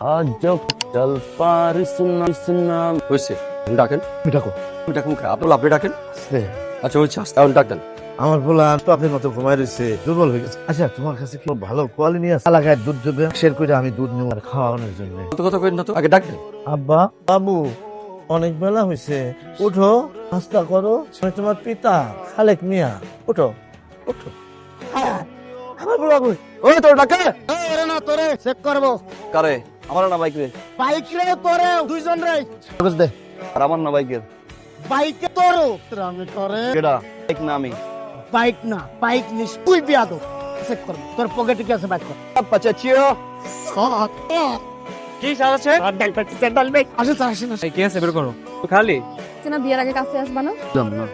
আজ জব চল পার সুনা সুনা হয়েছে ডাকেন ডাকো ডাকুন আপনার আপনি ডাকেন আচ্ছা হয়েছে আস্তে এখন ডাকেন আমার বলা তো আপনার মতো ঘুমায় রয়েছে দুর্বল হয়ে গেছে। আচ্ছা তোমার কাছে কি ভালো কোয়ালিটি নিয়ে এলাকায় দুধ দেবে শেয়ার করে আমি দুধ নেব আর খাওয়ানোর জন্য। কত কথা কইন না তো আগে ডাকেন আব্বা বাবু অনেক বেলা হয়েছে, উঠো নাস্তা করো, আমি তোমার পিতা খালেক মিয়া, উঠো উঠো। আমার বলা কই? ওই তোর ডাকে ওরে না তোরে চেক করবো কারে আমার না বাইক রে বাইক রে তোরে দুইজন রে কাগজ দে। আর আমার না বাইকের বাইকে তোরও আমি করে কেডা বাইক না আমি বাইক না বাইক নিস তুই বিয়াদব চেক করবো তোর পকেটে কি আছে বাইক কর পাচা চিও কি আছে আসে স্যার আসে না কি আছে বের করো খালি না বিয়ের আগে কাছে আসবা না? জান না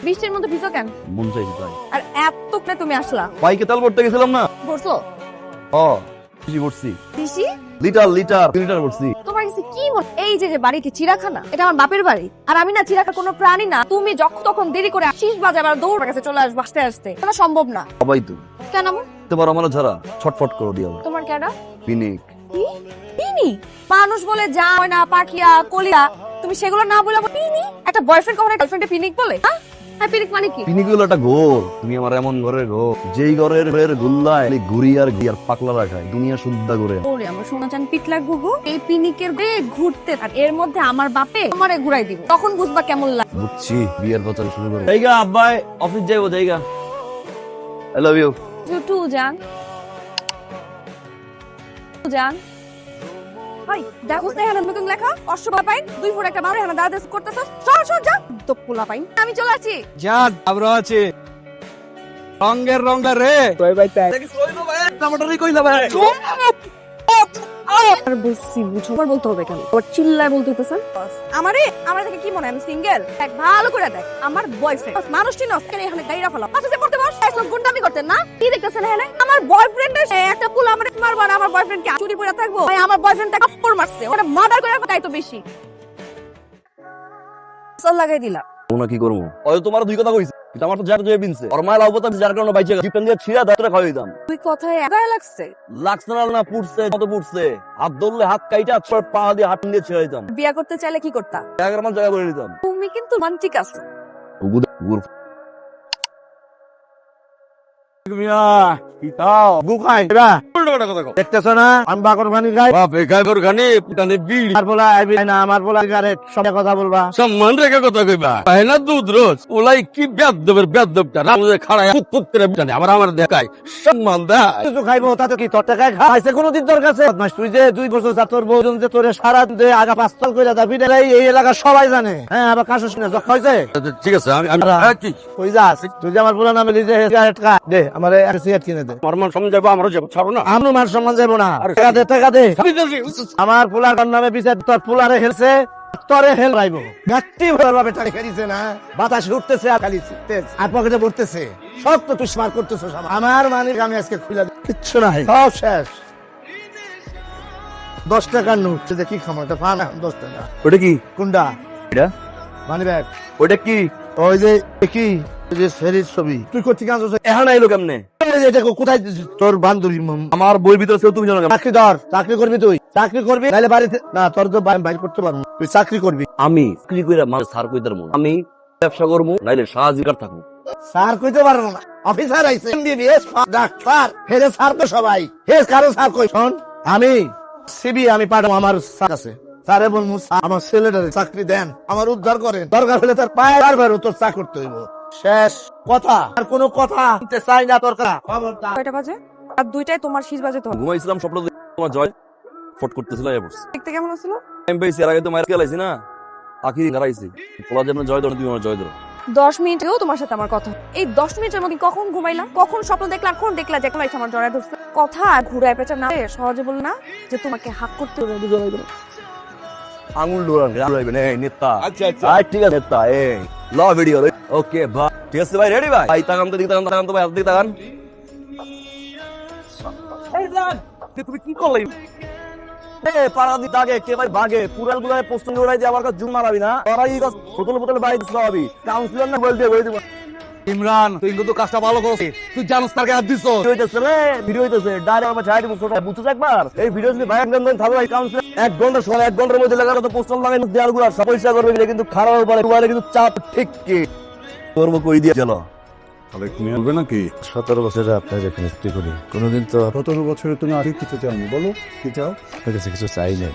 বৃষ্টির মধ্যে ভিজো কেন? মন চাইছে তাই আর এত করে তুমি আসলা বাইকে তেল ভরতে গেছিলাম না বলছো ও বেশি ভরছি পিসি লিটার লিটার লিটার ভরছি তোমার কাছে কি মনে এই যে বাড়ি কি চিড়াখানা? এটা আমার বাপের বাড়ি আর আমি না চিড়াখানা কোনো প্রাণী না। তুমি যখন তখন দেরি করে শীষ বাজাবে আর দৌড় কাছে চলে আসবে আসতে আসতে, এটা সম্ভব না। সবাই তো কেন আমার? তোমার আমার ঝাড়া ছটফট করে দিও তোমার কেডা? পিনিক কি পিনি? মানুষ বলে যা হয় না পাখিয়া কলিয়া, তুমি সেগুলো না বলে আবার পিনি? একটা বয়ফ্রেন্ড কখনো গার্লফ্রেন্ডে পিনিক বলে? হ্যাঁ পিনিক মানে কি? পিনিক হলো একটা ঘোর। তুমি আমার এমন ঘরের ঘোর যেই ঘরের গুল্লায় ঘুরি আর ঘি আর পাকলা রাখায় দুনিয়া শুদ্ধ করে। ওরে আমার সোনা চান পিটলা গুগু এই পিনিকের বেয়ে ঘুরতে আর এর মধ্যে আমার বাপে আমারে ঘুরাই দিব, তখন বুঝবা কেমন লাগে। বুঝছি বিয়ের প্রচার শুরু করে জায়গা আব্বাই অফিস যাইবো জায়গা। আই লাভ ইউ টু জান জান হাই দেখো না এখানে নতুন লেখা অশ্ববা পাইন দুই ফুট একটা মারে এখানে দাঁড়াতে করতেছ। সর সর যা তো পোলা পাইন আমি চলে আসছি। জান আবরা আছে রঙের রঙটা রে কই ভাই তাই টমেটোরই কইলা ভাই আর বলছি বুঝো আবার বলতে হবে কেন? আবার চিল্লায় বলতে হইতেছেন আমারে থেকে কি মনে হয় আমি সিঙ্গেল? দেখ ভালো করে দেখ আমার বয়ফ্রেন্ড মানুষ চিনস কেন এখানে গাইরা ফেলা পাশে যে পড়তে বস সব গুন্ডামি করতেন না কি দেখতেছেন এখানে? আমার বয়ফ্রেন্ড এসে একটা পুল আমারে মারবার আমার বয়ফ্রেন্ড কে চুরি পড়ে থাকবো? ভাই আমার বয়ফ্রেন্ডটা কাপড় মারছে ওটা মার্ডার করে তাই তো বেশি সল লাগাই দিলাম। ওনা কি করবো ওই তোমার দুই কথা কইছে কিন্তু আমার তো যার জয় বিনছে আর মায়ের লাভ তো যার কারণে বাইচে জিপেন দিয়ে ছিড়া দাঁতরে খাওয়াই দিতাম। তুই কথায় গায়ে লাগছে। লাগছে না পুড়ছে কত পুড়ছে হাত ধরলে হাত কাইটা আর পা দিয়ে হাত দিয়ে ছেড়ে দিতাম। বিয়া করতে চাইলে কি করতা? এগার মান জায়গা করে দিতাম। তুমি কিন্তু মানচিক আছো। মিয়া কি তাও বুকাই রা দেখতেছ না আমি বাকর পানি খাই বাপ এ গায়র গানে পুটানে বিড়ি আর বলা আইবি না আমার বলা সিগারেট সব কথা বলবা। সম্মান রেখে কথা কইবা পায় না দুধ রোজ ওলাই কি বেদবটা রামে খাড়ায় ফুট করে বিটানে আমার দেখায় সম্মান দা কিছু খাইবো তাতে কি তোর টাকায় খাইছে কোনদিন তোর কাছে? বদমাশ তুই যে 2 বছর যা তোর বউজন যে তোরে সারা দে আগা পাঁচতাল কইরা দাবি দেলাই এই এলাকা সবাই জানে। হ্যাঁ আবার কাশো শুনে যখ হইছে ঠিক আছে আমি কি কই যাস তুই যে আমার বলা নামে লিজে সিগারেট খা দে আমারে এক সিগারেট কিনে দে। আমার মান সমঝাইবো আমারও যাবো ছাড়ো না আমনু মান সম্মান যাবো না টাকা দে আমার পোলার নামে বিচার তোর পোলারে খেলছে তোরে হেল রাইবো গাত্তি ভাবে টাকা খেলিছে না বাতাস উঠতেছে আর খালি আর পকেটে ভরতেছে সব তো তুই স্মার করতেছ আমার মানিক আমি আজকে খুলে কিচ্ছু নাই সব শেষ। 10 টাকার নোট দেখি খামাটা পা না 10 টাকা ওটা কি কোনটা এটা মানি ব্যাগ ওটা কি ওই যে কি ওই যে সেরির ছবি তুই কোথা থেকে আনছিস? এখন আইলো কেমনে? এটা কোথায় তোর বান্ধবী আমার বই ভিতরে ছিল তুমি জানো কেমনে? চাকরি ধর চাকরি করবি তুই চাকরি করবি নাহলে বাড়িতে না তোর তো বাইর করতে পারবো তুই চাকরি করবি। আমি চাকরি কইরা মানে স্যার কইতার মন আমি ব্যবসা করবো নাইলে সাহায্যকার থাকবো। স্যার কইতে পারবো না অফিসার আইছে এমবিবিএস ডাক্তার হেরে স্যার তো সবাই হে কারো স্যার কই শোন আমি সিবি আমি পাঠাবো আমার স্যার আছে স্যারে বলবো আমার ছেলেটারে চাকরি দেন আমার উদ্ধার করেন দরকার হলে তার পায়ে বারবার তোর চাকরি করতে হইব। শেষ কথা আর কোনো কথা শুনতে চাই না তোর কথা খবরদার। কয়টা বাজে? আর দুইটায় তোমার শীষ বাজে তো। ঘুমাইছিলাম স্বপ্ন দেখে তোমার জয় ফট করতেছিল এ বসে দেখতে কেমন ছিল? আমি পাইছি এর আগে তো মায়ের খেলাইছি না আখি হারাইছি পোলা যেমন জয় ধরো তুমি আমার জয় ধরো। 10 মিনিটেও তোমার সাথে আমার কথা। এই 10 মিনিটের মধ্যে কখন ঘুমাইলা, কখন স্বপ্ন দেখলা, কখন দেখলা যে একলাই আমার জড়ায় ধরছে? কথা ঘুরায় পেঁচা না সহজে বল না যে তোমাকে হাক করতে হবে বুঝাই দেব। আঙুল ডোরান রাইবেন এই নেতা। আচ্ছা আচ্ছা ঠিক আছে নেতা এই ল ভিডিও ওকে ভাই ঠিক আছে ভাই রেডি ভাই তাকান তো দিকে তাকান তো ভাই দিকে তাকান এই জান তুমি কি করলি এ পাড়া দি দাগে কে ভাই ভাগে পুরাল গুলায় পোস্ট উড়াই দিয়ে আবার জুম মারাবি না ওরাই বোতল বোতল বাইক দিছাবি কাউন্সিলর না বল দিয়ে দিব ইমরান তুই কিন্তু কাজটা ভালো করছিস, তুই জানোস তার হাত দিছ। ভিডিও হইতেছে ডাইরেক্ট আমার ছাড়ি বুঝছো একবার এই ভিডিও যদি ভাই একদম থাকো এই কাউন্সিল 1 ঘন্টা সময় 1 ঘন্টার মধ্যে লাগানো তো পোস্টার লাগাই দেয়ালগুলো সব পরিষ্কার করবে এটা কিন্তু খারাপ হবে তোমার কিন্তু চাপ ঠিক কি করবো কই দিয়ে চলো তাহলে তুমি বলবে নাকি 17 বছরে আপনার যেখানে করি কোনোদিন তো 17 বছরে তুমি আর কিছু চাও বলো কি চাও কিছু চাই না